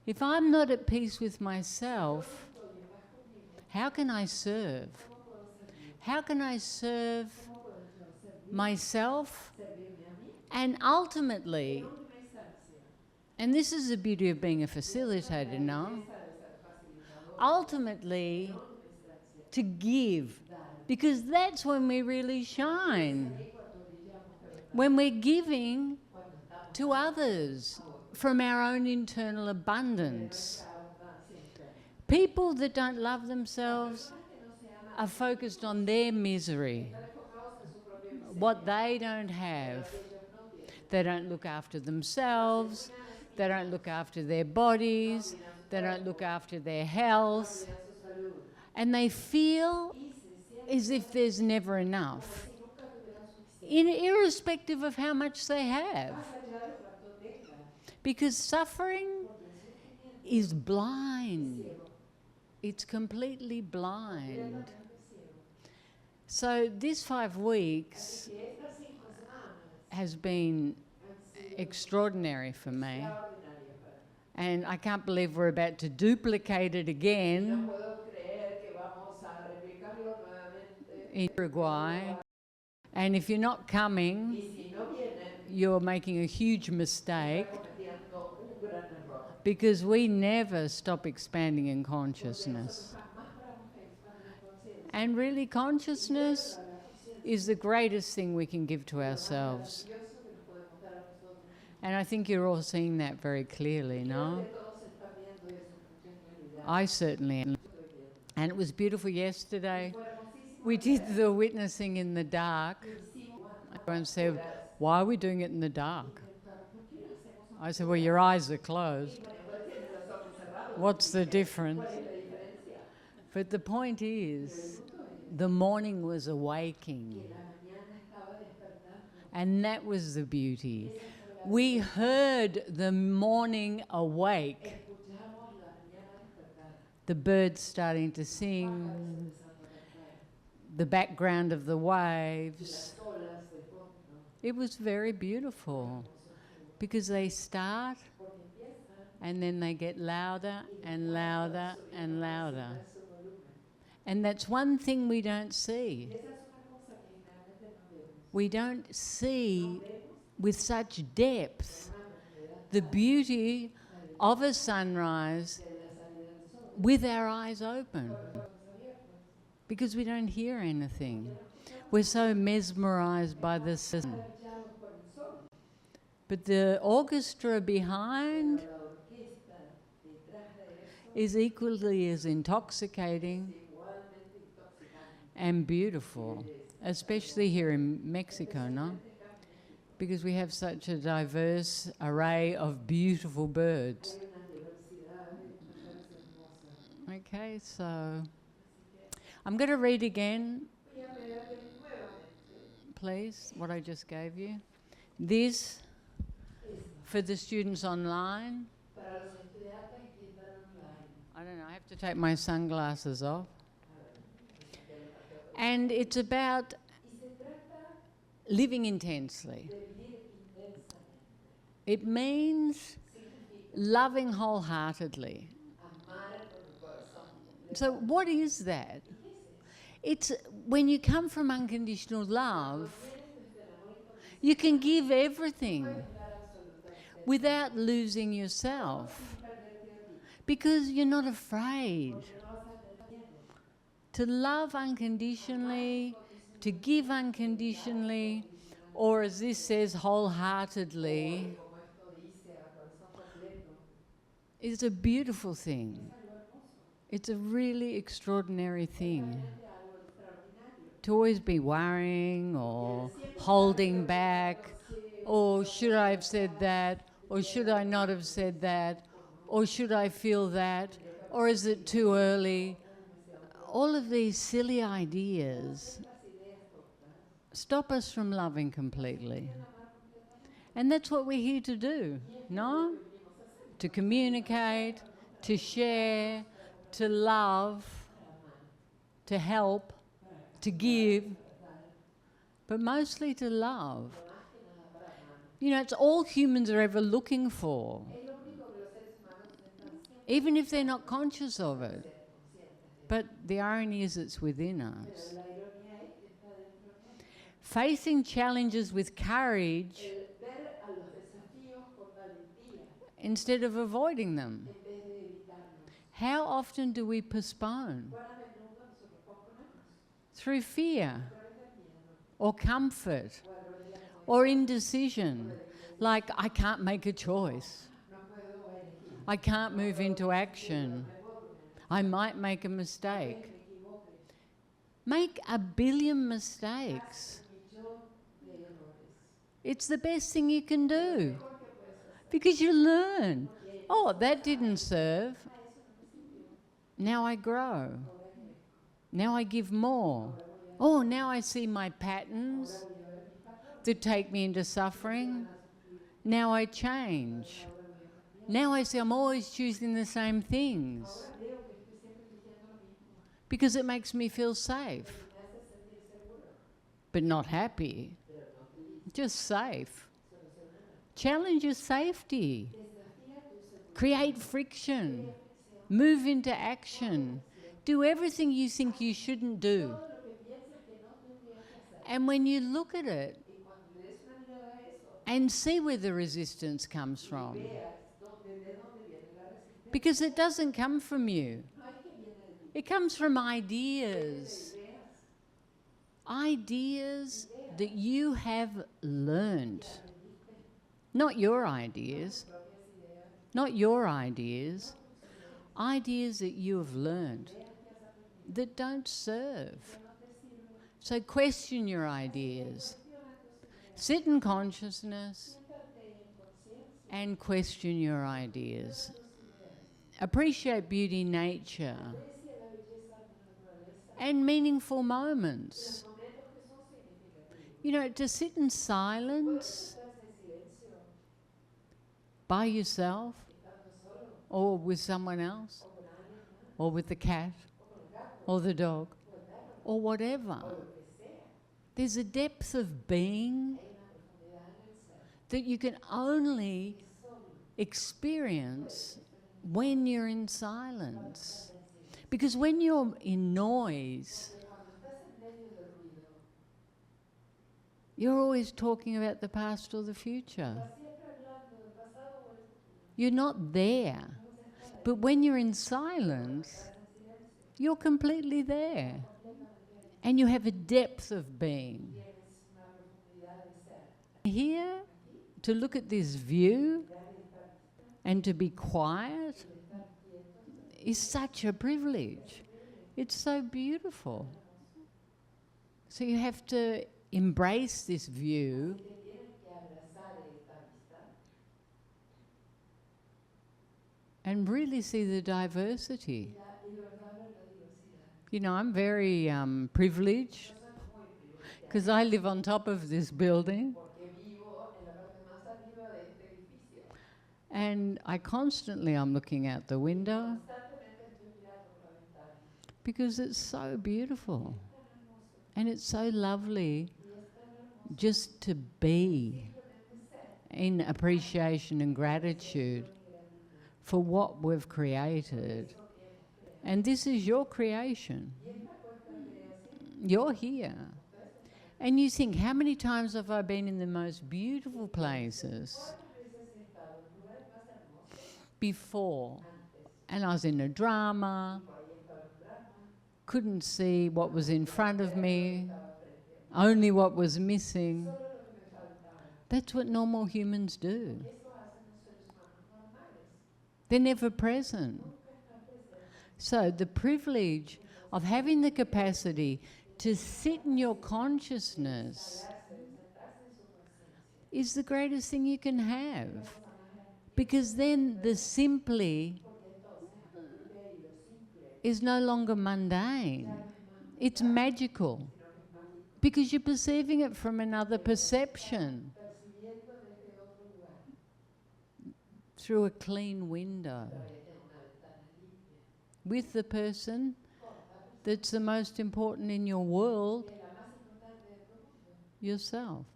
If I'm not at peace with myself, how can I serve? How can I serve myself? And ultimately, and this is the beauty of being a facilitator now, ultimately to give, because that's when we really shine. When we're giving to others from our own internal abundance. People that don't love themselves are focused on their misery, what they don't have. They don't look after themselves, they don't look after their bodies, they don't look after their health, and they feel as if there's never enough, irrespective of how much they have. Because suffering is blind. It's completely blind. So this 5 weeks has been extraordinary for me. And I can't believe we're about to duplicate it again in Uruguay. And if you're not coming, you're making a huge mistake, because we never stop expanding in consciousness. And really, consciousness is the greatest thing we can give to ourselves. And I think you're all seeing that very clearly, no? I certainly am. And it was beautiful yesterday. We did the witnessing in the dark. Everyone said, why are we doing it in the dark? I said, well, your eyes are closed. What's the difference? But the point is, the morning was awaking. And that was the beauty. We heard the morning awake. The birds starting to sing, the background of the waves. It was very beautiful, because they start and then they get louder and louder and louder. And that's one thing we don't see. We don't see with such depth the beauty of a sunrise with our eyes open, because we don't hear anything. We're so mesmerized by the sun. But the orchestra behind is equally as intoxicating and beautiful, especially here in Mexico, no? Because we have such a diverse array of beautiful birds. Okay, so I'm going to read again, please, what I just gave you. This, for the students online. I don't know, I have to take my sunglasses off. And it's about living intensely. It means loving wholeheartedly. So what is that? It's when you come from unconditional love, you can give everything without losing yourself, because you're not afraid. To love unconditionally, to give unconditionally, or as this says, wholeheartedly, is a beautiful thing. It's a really extraordinary thing. To always be worrying or holding back, or should I have said that, or should I not have said that, or should I feel that, or is it too early? All of these silly ideas stop us from loving completely. And that's what we're here to do, no? To communicate, to share, to love, to help, to give, but mostly to love. You know, it's all humans are ever looking for. even if they're not conscious of it. But the irony is it's within us. Facing challenges with courage instead of avoiding them. How often do we postpone? Through fear or comfort or indecision. Like, I can't make a choice. I can't move into action. I might make a mistake. Make a billion mistakes. It's the best thing you can do. Because you learn. Oh, that didn't serve. Now I grow. Now I give more. Oh, now I see my patterns that take me into suffering. Now I change. Now I see I'm always choosing the same things. Because it makes me feel safe. But not happy. Just safe. Challenge your safety. Create friction. Move into action. Do everything you think you shouldn't do. And when you look at it and see where the resistance comes from, because it doesn't come from you. It comes from ideas. Ideas that you have learned. Not your ideas. Not your ideas. Ideas that you have learned that don't serve. So question your ideas. Sit in consciousness and question your ideas. Appreciate beauty, nature, and meaningful moments. You know, to sit in silence by yourself or with someone else or with the cat or the dog or whatever. There's a depth of being that you can only experience when you're in silence. Because when you're in noise, you're always talking about the past or the future. You're not there. But when you're in silence, you're completely there. And you have a depth of being. Here, to look at this view and to be quiet is such a privilege. It's so beautiful. So you have to embrace this view and really see the diversity. You know, I'm very privileged because I live on top of this building. And I'm looking out the window because it's so beautiful. And it's so lovely just to be in appreciation and gratitude for what we've created. And this is your creation. You're here. And you think, how many times have I been in the most beautiful places before? And I was in a drama, couldn't see what was in front of me, only what was missing. That's what normal humans do. They're never present. So the privilege of having the capacity to sit in your consciousness is the greatest thing you can have. Because then the simply is no longer mundane. It's magical. Because you're perceiving it from another perception. Through a clean window. With the person that's the most important in your world, yourself.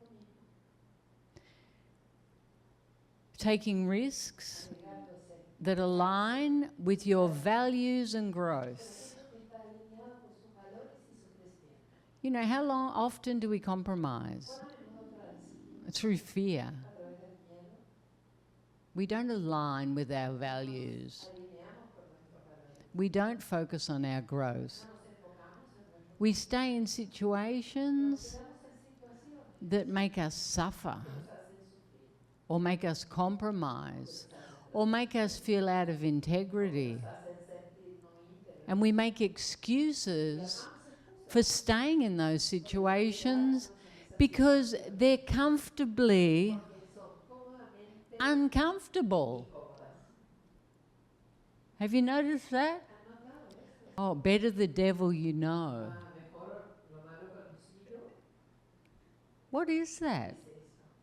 Taking risks, that align with your values and growth. You know, how often do we compromise? Through fear. We don't align with our values. We don't focus on our growth. We stay in situations that make us suffer, or make us compromise, or make us feel out of integrity. And we make excuses for staying in those situations because they're comfortably uncomfortable. Have you noticed that? Oh, better the devil you know. What is that?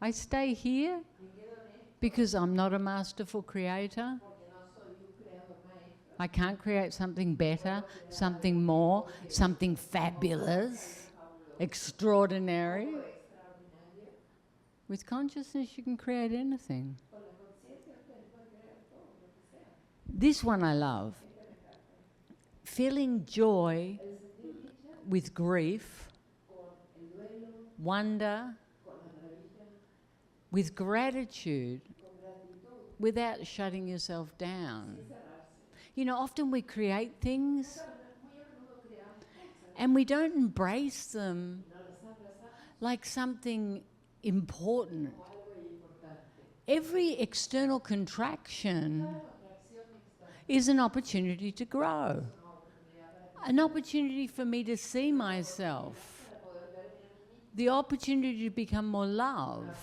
I stay here because I'm not a masterful creator. I can't create something better, something more, something fabulous, extraordinary. With consciousness, you can create anything. This one I love. Feeling joy with grief, wonder, with gratitude, without shutting yourself down. You know, often we create things and we don't embrace them like something important. Every external contraction is an opportunity to grow, an opportunity for me to see myself, the opportunity to become more love.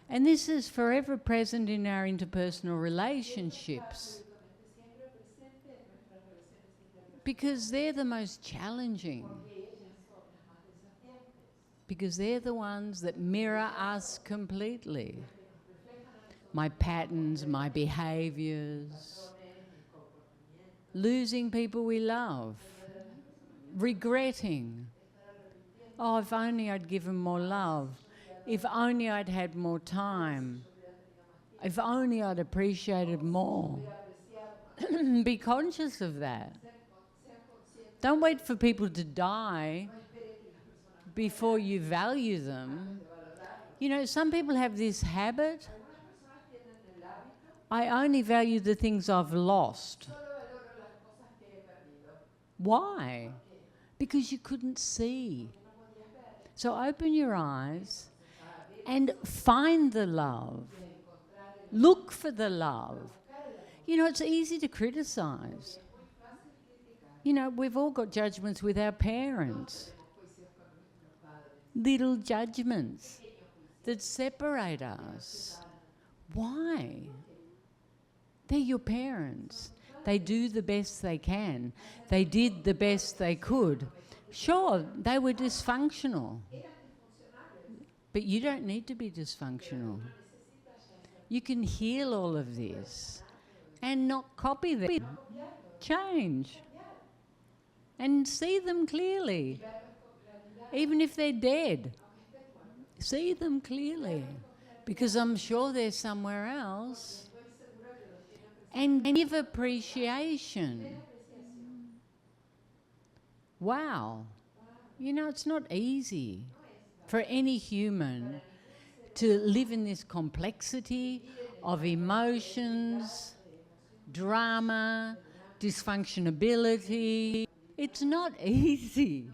And this is forever present in our interpersonal relationships because they're the most challenging, because they're the ones that mirror us completely. My patterns, my behaviours, losing people we love, regretting. Oh, if only I'd given more love. If only I'd had more time. If only I'd appreciated more. Be conscious of that. Don't wait for people to die before you value them. You know, some people have this habit. I only value the things I've lost. Why? Because you couldn't see. So open your eyes and find the love. Look for the love. You know, it's easy to criticize. You know, we've all got judgments with our parents. Little judgments that separate us. Why? They're your parents. They do the best they can. They did the best they could. Sure, they were dysfunctional. But you don't need to be dysfunctional. You can heal all of this and not copy them. Change. And see them clearly. Even if they're dead. See them clearly. Because I'm sure they're somewhere else. And give appreciation. Wow. You know, it's not easy for any human to live in this complexity of emotions, drama, dysfunctionability. It's not easy.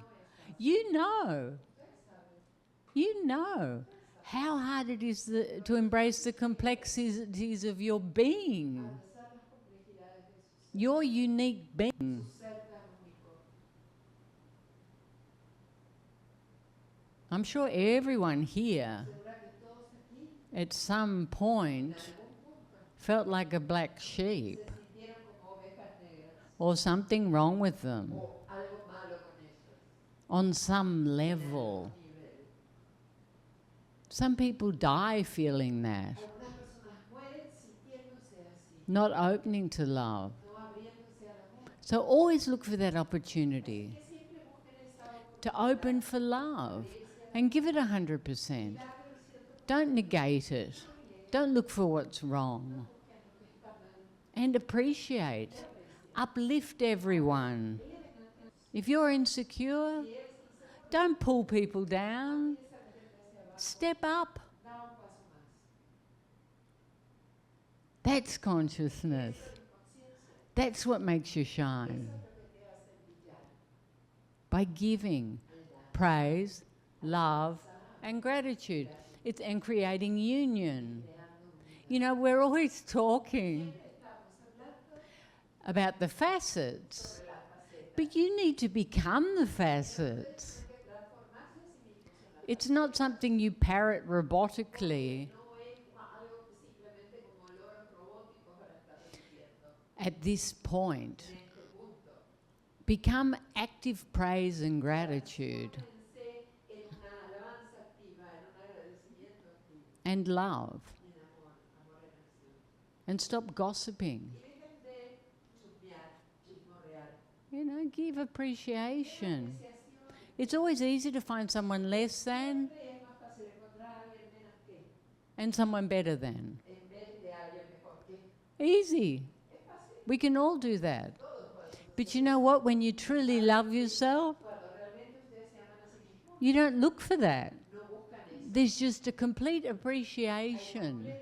You know how hard it is to embrace the complexities of your being, your unique being. I'm sure everyone here at some point felt like a black sheep or something wrong with them on some level. Some people die feeling that, not opening to love. So always look for that opportunity to open for love and give it 100%. Don't negate it. Don't look for what's wrong. and appreciate, uplift everyone. If you're insecure, don't pull people down. Step up. That's consciousness. That's what makes you shine. By giving praise, love, and gratitude. And creating union. You know, we're always talking about the facets, but you need to become the facets. It's not something you parrot robotically. At this point, become active praise and gratitude and love, and stop gossiping. You know, give appreciation. It's always easy to find someone less than and someone better than. Easy. We can all do that. But you know what? When you truly love yourself, you don't look for that. There's just a complete appreciation.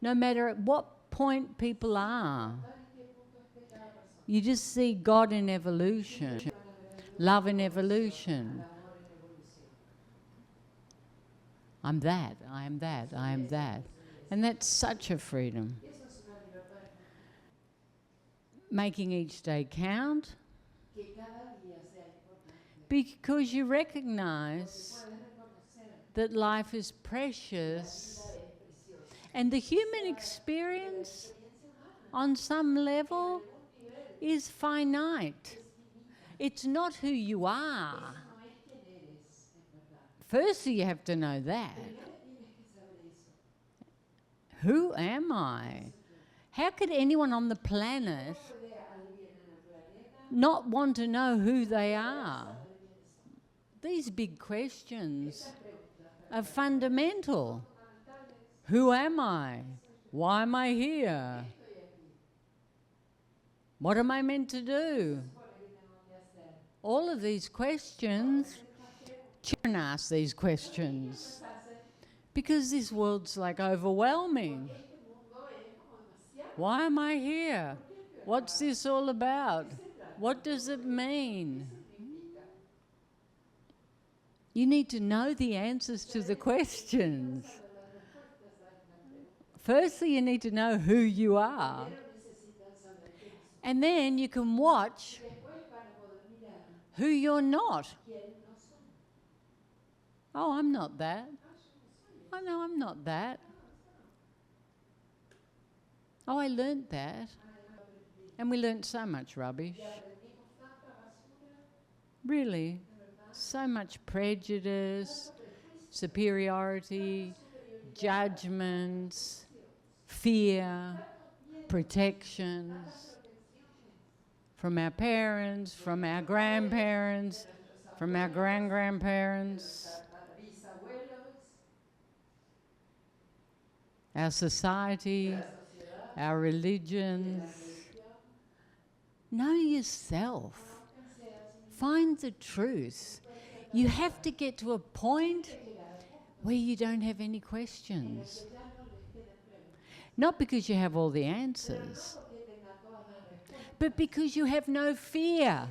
No matter at what point people are, you just see God in evolution, love in evolution. I'm that, I am that, I am that. And that's such a freedom. Making each day count, because you recognize that life is precious and the human experience on some level is finite. It's not who you are. Firstly, you have to know that. Who am I? How could anyone on the planet not want to know who they are? These big questions are fundamental. Who am I? Why am I here? What am I meant to do? All of these questions, children ask these questions because this world's like overwhelming. Why am I here? What's this all about? What does it mean? You need to know the answers to the questions. Firstly, you need to know who you are. And then you can watch who you're not. Oh, I'm not that. Oh, no, I'm not that. Oh, I learnt that. And we learnt so much rubbish. Really. So much prejudice, superiority, judgments, fear, protections from our parents, from our grandparents, from our grand-grandparents, our society, our religions. Know yourself. Find the truth. You have to get to a point where you don't have any questions. Not because you have all the answers, but because you have no fear.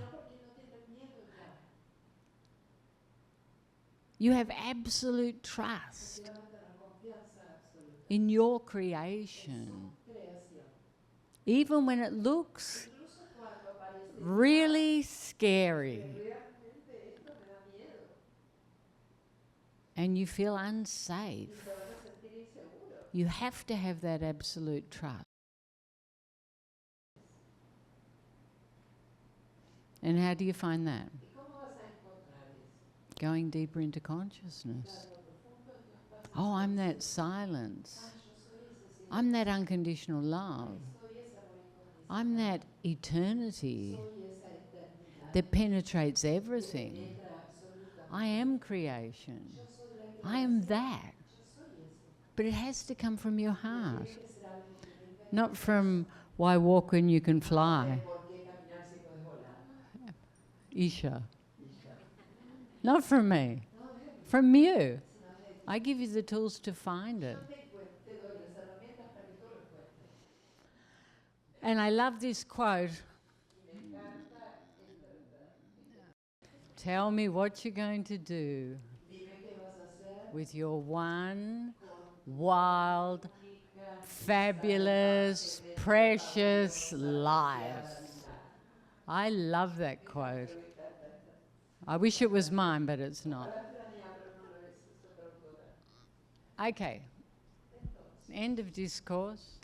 You have absolute trust in your creation. Even when it looks really scary and you feel unsafe, you have to have that absolute trust. And how do you find that? Going deeper into consciousness. Oh, I'm that silence. I'm that unconditional love. I'm that eternity that penetrates everything. I am creation. I am that. But it has to come from your heart. Not from why walk when you can fly. Isha. Not from me. From you. I give you the tools to find it. And I love this quote. Tell me what you're going to do with your one wild, fabulous, precious life. I love that quote. I wish it was mine, but it's not. Okay. End of discourse.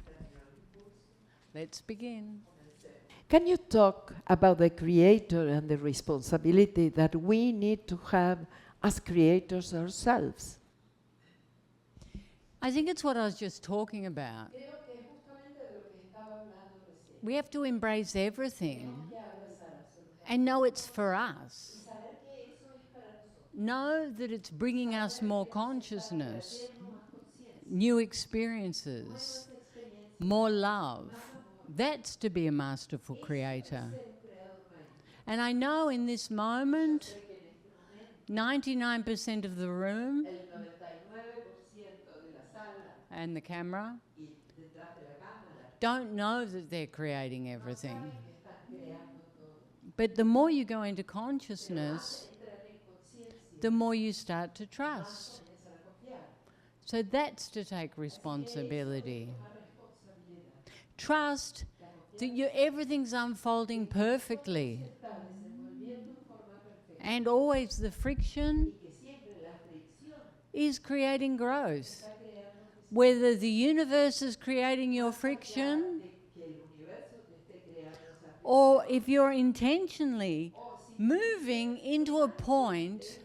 Let's begin. Can you talk about the creator and the responsibility that we need to have as creators ourselves? I think it's what I was just talking about. We have to embrace everything and know it's for us. Know that it's bringing us more consciousness, new experiences, more love. That's to be a masterful creator. And I know in this moment, 99% of the room and the camera don't know that they're creating everything. But the more you go into consciousness, the more you start to trust. So that's to take responsibility. Trust that everything's unfolding perfectly. And always the friction is creating growth. Whether the universe is creating your friction, or if you're intentionally moving into a point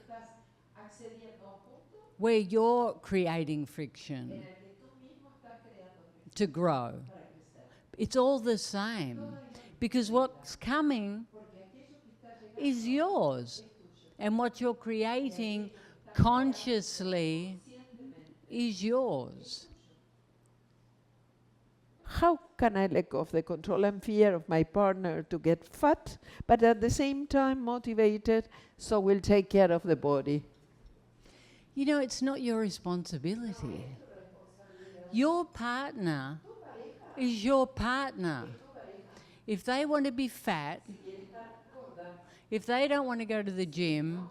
where you're creating friction to grow. It's all the same, because what's coming is yours, and what you're creating consciously is yours. How can I let go of the control and fear of my partner to get fat, but at the same time motivated, so we'll take care of the body? You know, it's not your responsibility. Your partner is your partner. If they want to be fat, if they don't want to go to the gym,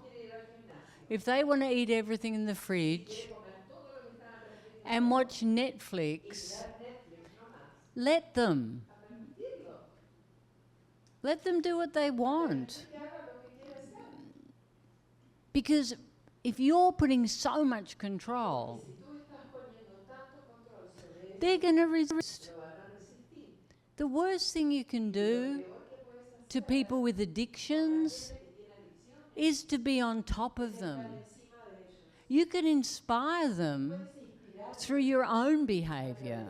if they want to eat everything in the fridge and watch Netflix, let them. Let them do what they want. Because if you're putting so much control, they're going to resist. The worst thing you can do to people with addictions is to be on top of them. You can inspire them through your own behavior.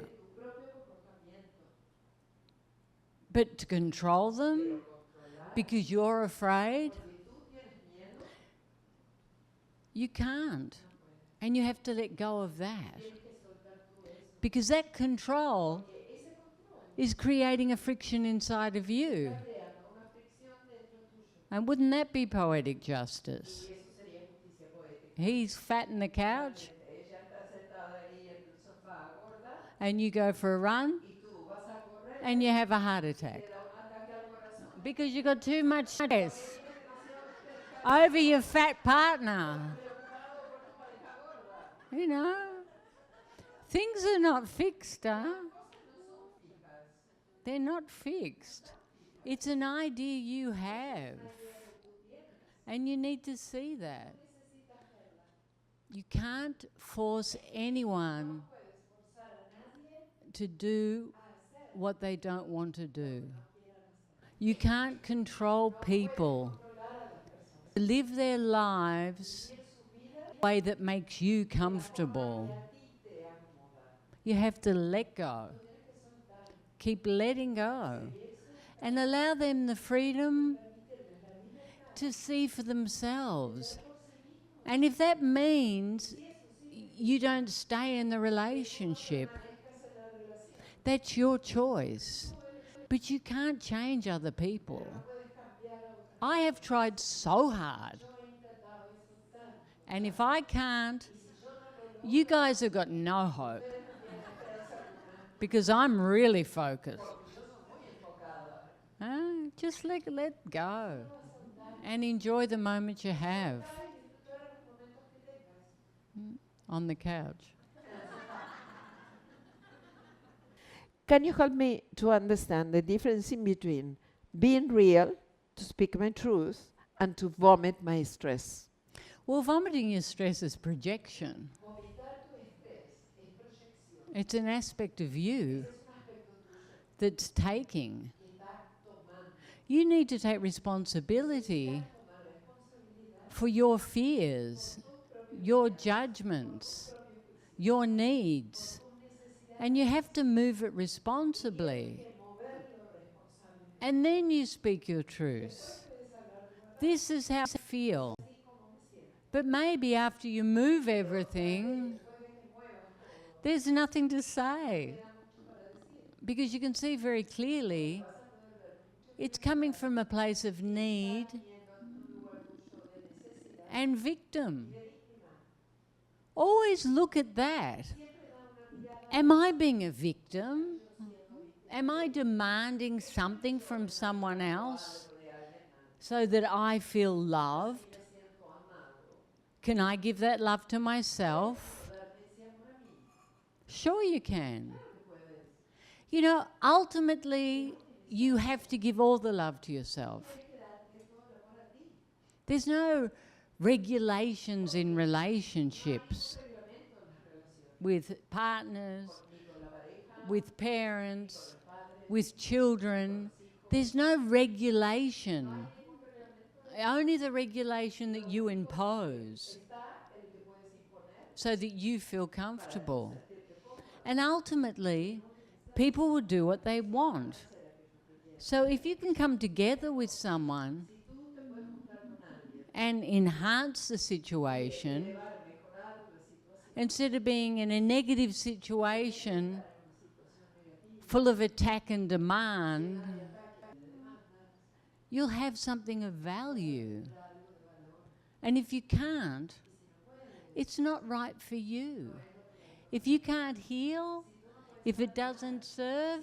But to control them because you're afraid, you can't. And you have to let go of that. Because that control is creating a friction inside of you. And wouldn't that be poetic justice? He's fat in the couch, and you go for a run, and you have a heart attack. Because you got too much stress over your fat partner. You know, things are not fixed, huh? They're not fixed. It's an idea you have. And you need to see that. You can't force anyone to do what they don't want to do. You can't control people to live their lives in a way that makes you comfortable. You have to let go. Keep letting go. And allow them the freedom to see for themselves. And if that means you don't stay in the relationship, That's your choice. But you can't change other people. I have tried so hard. And if I can't, you guys have got no hope. Because I'm really focused. Just let go. And enjoy the moment you have. On the couch. Can you help me to understand the difference in between being real, to speak my truth, and to vomit my stress? Well, vomiting your stress is projection. It's an aspect of you that's taking. You need to take responsibility for your fears, your judgments, your needs. And you have to move it responsibly. And then you speak your truth. This is how I feel. But maybe after you move everything, there's nothing to say. Because you can see very clearly it's coming from a place of need and victim. Always look at that. Am I being a victim? Am I demanding something from someone else so that I feel loved? Can I give that love to myself? Sure you can. You know, ultimately, you have to give all the love to yourself. There's no regulations in relationships with partners, with parents, with children. There's no regulation. Only the regulation that you impose so that you feel comfortable. And ultimately, people will do what they want. So if you can come together with someone and enhance the situation, instead of being in a negative situation full of attack and demand, you'll have something of value. And if you can't, it's not right for you. If you can't heal, if it doesn't serve,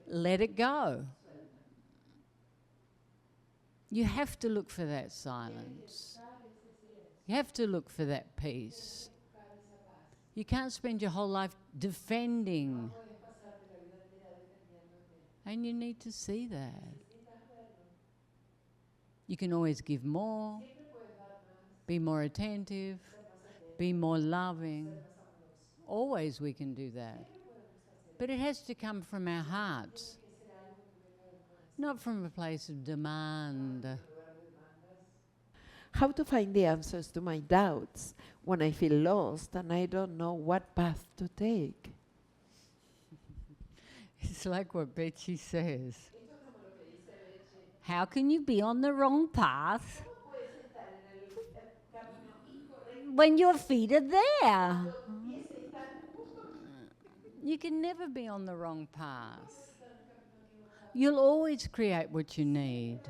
let it go. You have to look for that silence. You have to look for that peace. You can't spend your whole life defending. And you need to see that. You can always give more, be more attentive, be more loving. Always we can do that. But it has to come from our hearts, not from a place of demand. How to find the answers to my doubts when I feel lost and I don't know what path to take? It's like what Betsy says. How can you be on the wrong path when your feet are there? You can never be on the wrong path. You'll always create what you need.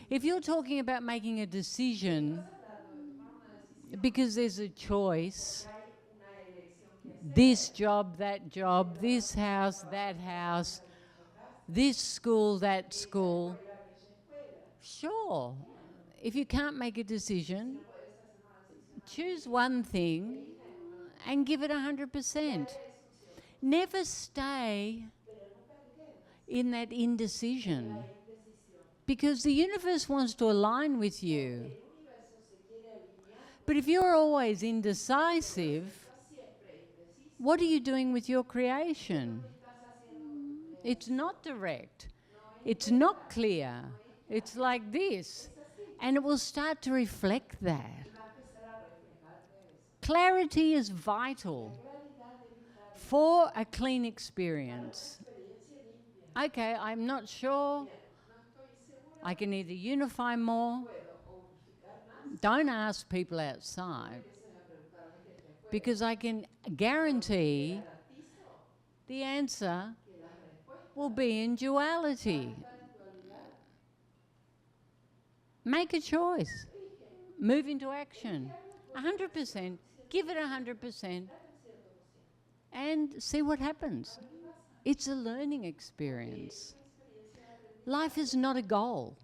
If you're talking about making a decision because there's a choice, this job, this house, that house, this school, that school, sure. If you can't make a decision, choose one thing and give it 100%. Never stay in that indecision, because the universe wants to align with you. But if you're always indecisive, what are you doing with your creation? It's not direct. It's not clear. It's like this. And it will start to reflect that. Clarity is vital for a clean experience. Okay, I'm not sure. I can either unify more. Don't ask people outside, because I can guarantee the answer will be in duality. Make a choice. Move into action. 100%. Give it 100%. And see what happens. It's a learning experience. Life is not a goal.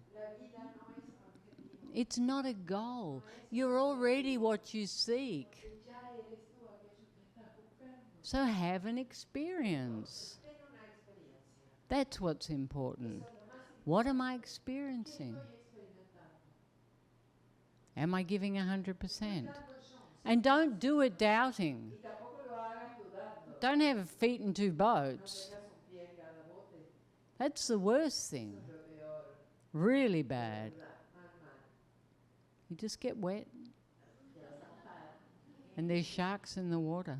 It's not a goal. You're already what you seek. So have an experience. That's what's important. What am I experiencing? Am I giving 100%? And don't do it doubting. Don't have feet in two boats. That's the worst thing. Really bad. You just get wet. And there's sharks in the water.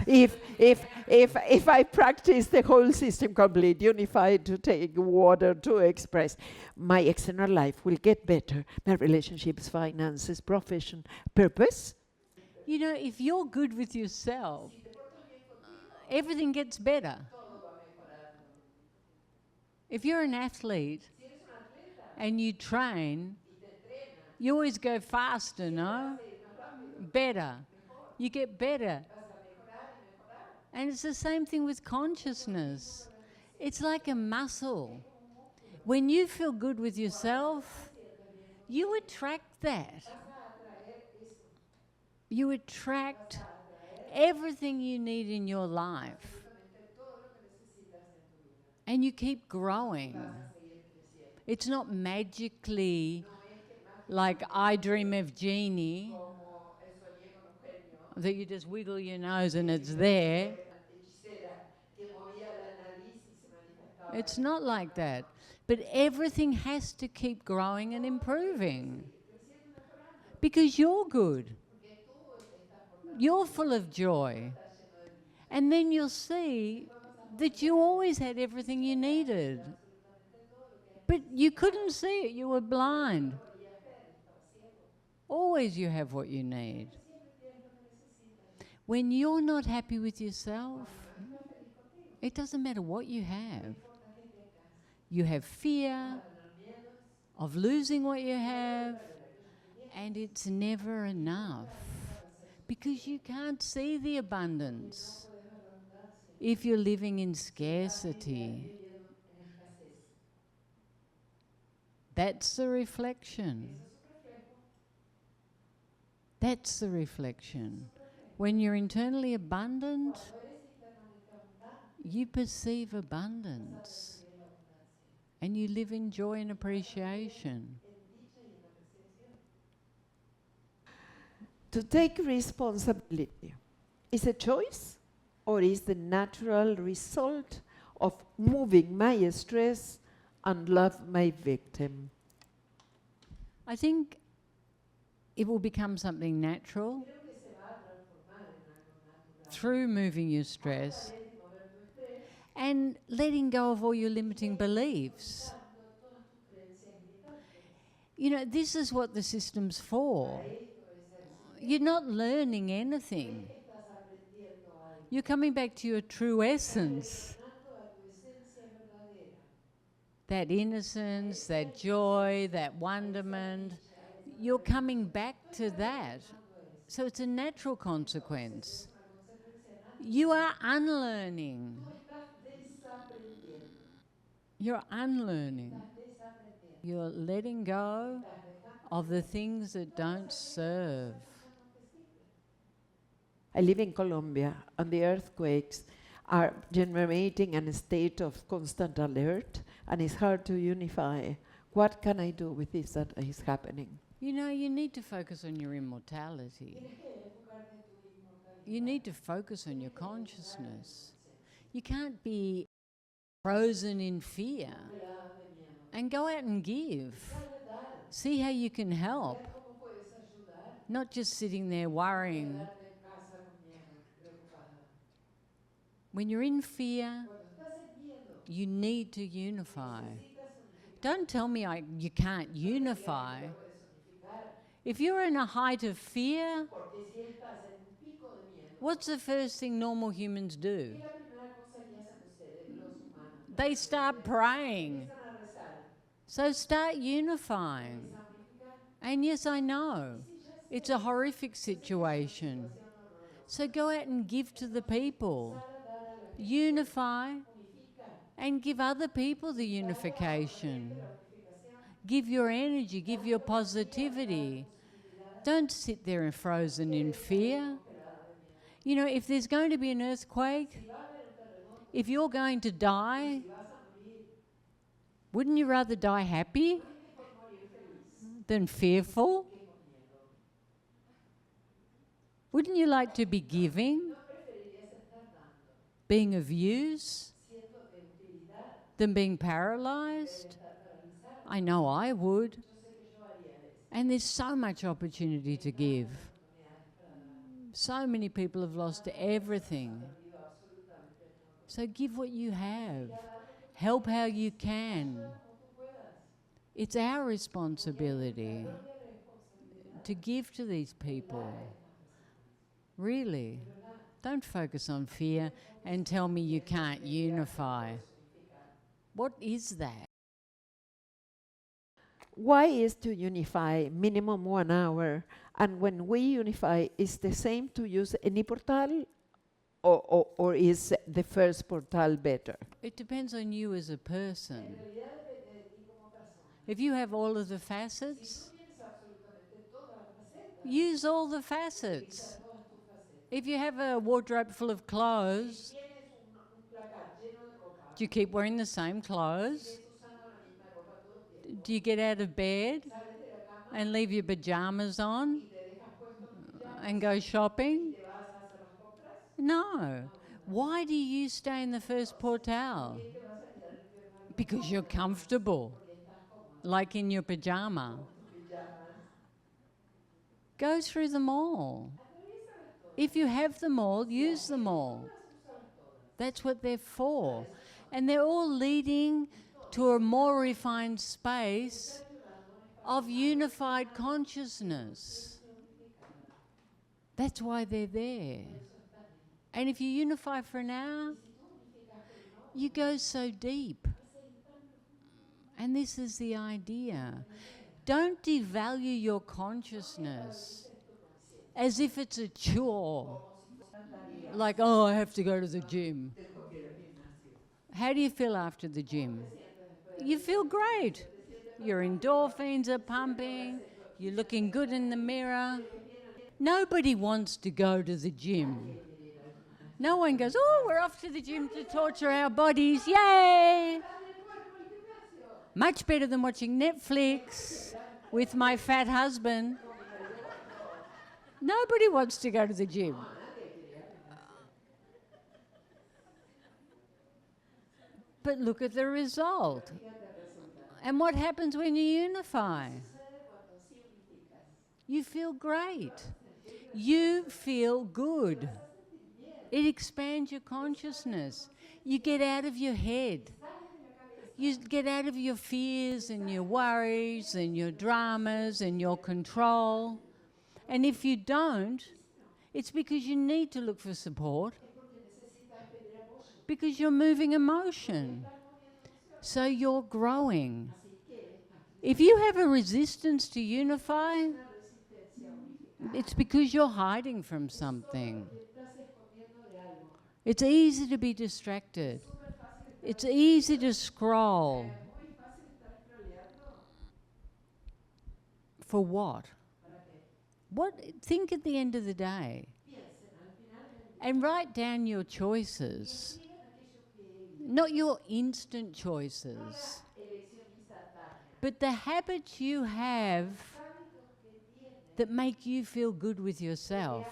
If I practice the whole system complete, unified to take water to express, my external life will get better. My relationships, finances, profession, purpose. You know, if you're good with yourself, everything gets better. If you're an athlete and you train, you always go faster, no? Better. You get better. And it's the same thing with consciousness. It's like a muscle. When you feel good with yourself, you attract that. You attract everything you need in your life. And you keep growing. It's not magically like I Dream of Jeannie, that you just wiggle your nose and it's there. It's not like that. But everything has to keep growing and improving. Because you're good. You're full of joy. And then you'll see that you always had everything you needed. But you couldn't see it. You were blind. Always you have what you need. When you're not happy with yourself, it doesn't matter what you have. You have fear of losing what you have, and it's never enough because you can't see the abundance if you're living in scarcity. That's the reflection. That's the reflection. When you're internally abundant, you perceive abundance and you live in joy and appreciation. To take responsibility is a choice or is the natural result of moving my stress and love my victim? I think it will become something natural through moving your stress and letting go of all your limiting beliefs. You know, this is what the system's for. You're not learning anything. You're coming back to your true essence. That innocence, that joy, that wonderment. You're coming back to that. So it's a natural consequence. You are unlearning. You're unlearning. You're letting go of the things that don't serve. I live in Colombia, and the earthquakes are generating a state of constant alert, and it's hard to unify. What can I do with this that is happening? You know, you need to focus on your immortality. You need to focus on your consciousness. You can't be frozen in fear. And go out and give. See how you can help. Not just sitting there worrying. When you're in fear, you need to unify. Don't tell me you can't unify. If you're in a height of fear, What's the first thing normal humans do? Y la primera cosa que hacen ustedes, los humanos, They start praying. empiezan a rezar, So start unifying. empiezan a unificar. And yes, I know, Y sí, ya sé, it's a horrific es una situation. situación horrorosa. So go out and give to the people. Sal a dar a la gente, Unify unifica, and give other people the dale a otra unification. gente la unificación, Give your energy, give your positivity. Don't sit there and frozen in fear. congelada de miedo. You know, if there's going to be an earthquake, Si va a haber un terremoto, if you're going to die, si vas a morir, wouldn't you rather die happy no es mejor morir feliz than fearful? que con miedo. Wouldn't you like to be giving, ¿No preferirías estar dando, being of use, siendo de utilidad, than being en vez de paralyzed? estar paralizado? I know I would. Yo sé que yo haría eso. And there's so much opportunity to give. Oportunidades para dar. So many people have lost everything. Perdido absolutamente todo. So give what you have. Ya da lo que Help how you can. puedas, como tú puedas. It's our responsibility Propia responsabilidad. to give to these people. Dar a estas personas. Really. De verdad. Don't focus on fear and tell me you can't unify. Unificar. What is that? Why is to unify minimum 1 hour? And when we unify, is the same to use any portal, or is the first portal better? It depends on you as a person. If you have all of the facets, use all the facets. If you have a wardrobe full of clothes, do you keep wearing the same clothes? Do you get out of bed and leave your pajamas on and go shopping? No. Why do you stay in the first portal? Because you're comfortable, like in your pajama. Go through them all. If you have them all, use them all. That's what they're for. And they're all leading to a more refined space of unified consciousness. That's why they're there. And if you unify for an hour, you go so deep. And this is the idea. Don't devalue your consciousness as if it's a chore. Like, oh, I have to go to the gym. How do you feel after the gym? You feel great. Your endorphins are pumping. You're looking good in the mirror. Nobody wants to go to the gym. No one goes, oh, we're off to the gym to torture our bodies. Yay! Much better than watching Netflix with my fat husband. Nobody wants to go to the gym. But look at the result. And what happens when you unify? You feel great. You feel good. It expands your consciousness. You get out of your head. You get out of your fears and your worries and your dramas and your control. And if you don't, it's because you need to look for support, because you're moving emotion. So you're growing. If you have a resistance to unify, it's because you're hiding from something. It's easy to be distracted. It's easy to scroll. For what? Think at the end of the day. And write down your choices. Not your instant choices, but the habits you have that make you feel good with yourself.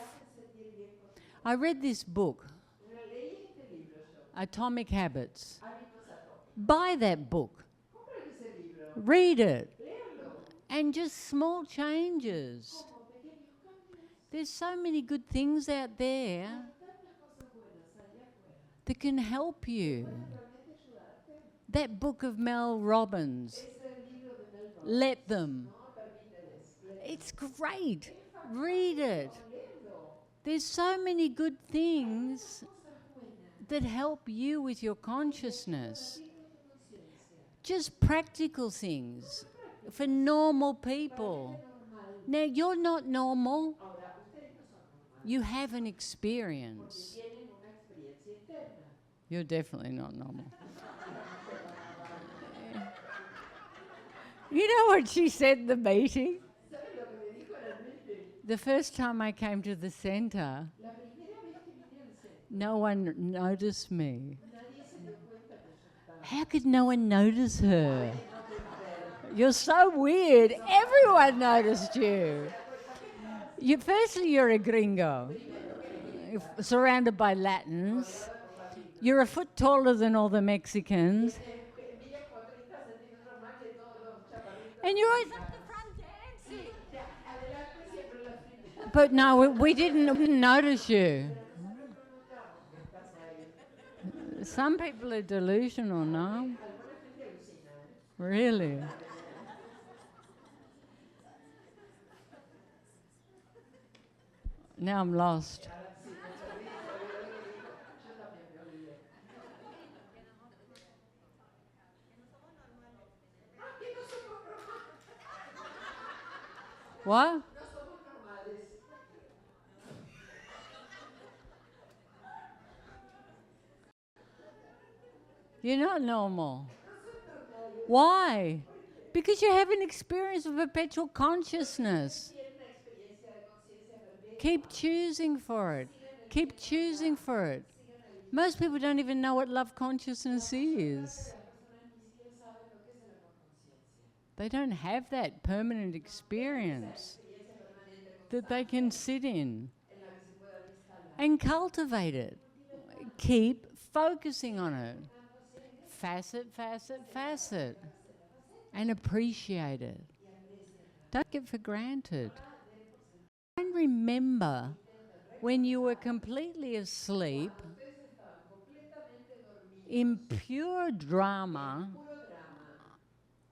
I read this book, Atomic Habits. Buy that book. Read it. And just small changes. There's so many good things out there that can help you. That book of Mel Robbins, Let Them. It's great. Read it. There's so many good things that help you with your consciousness. Just practical things for normal people. Now, you're not normal. You have an experience. You're definitely not normal. You know what she said in the meeting? The first time I came to the center, no one noticed me. How could no one notice her? You're so weird. Everyone noticed you. Firstly, you're a gringo, surrounded by Latins. You're a foot taller than all the Mexicans. And you're always up the front dancing. But no, we didn't notice you. Some people are delusional, no? Really? Now I'm lost. What? You're not normal. Why? Because you have an experience of perpetual consciousness. Keep choosing for it. Keep choosing for it. Most people don't even know what love consciousness is. They don't have that permanent experience that they can sit in and cultivate it. Keep focusing on it. Facet, facet, facet. And appreciate it. Don't get for granted. And remember when you were completely asleep in pure drama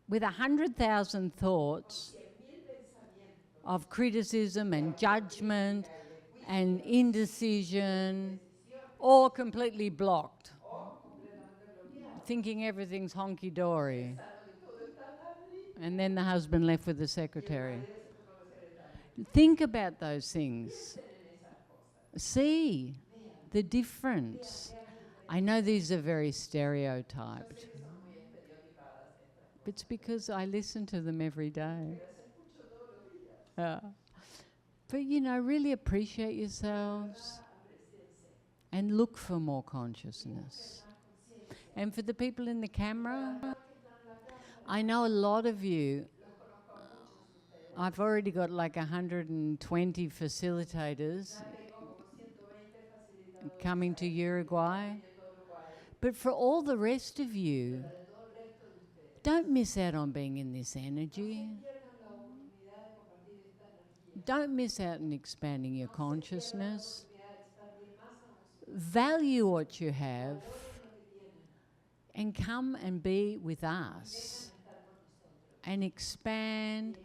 with 100,000 thoughts of criticism and judgment and indecision, or completely blocked, thinking everything's honky-dory. And then the husband left with the secretary. Think about those things. See the difference. I know these are very stereotyped. It's because I listen to them every day. But, you know, really appreciate yourselves and look for more consciousness. And for the people in the camera, I know a lot of you, I've already got like 120 facilitators coming to Uruguay. But for all the rest of you, don't miss out on being in this energy. Don't miss out on expanding your consciousness. Value what you have and come and be with us and expand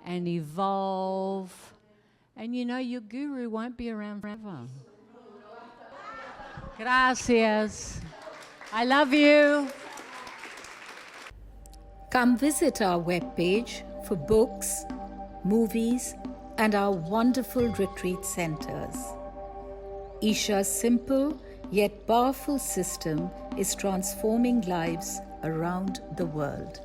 and evolve. And you know, your guru won't be around forever. Gracias. I love you. Come visit our webpage for books, movies, and our wonderful retreat centers. Isha's simple yet powerful system is transforming lives around the world.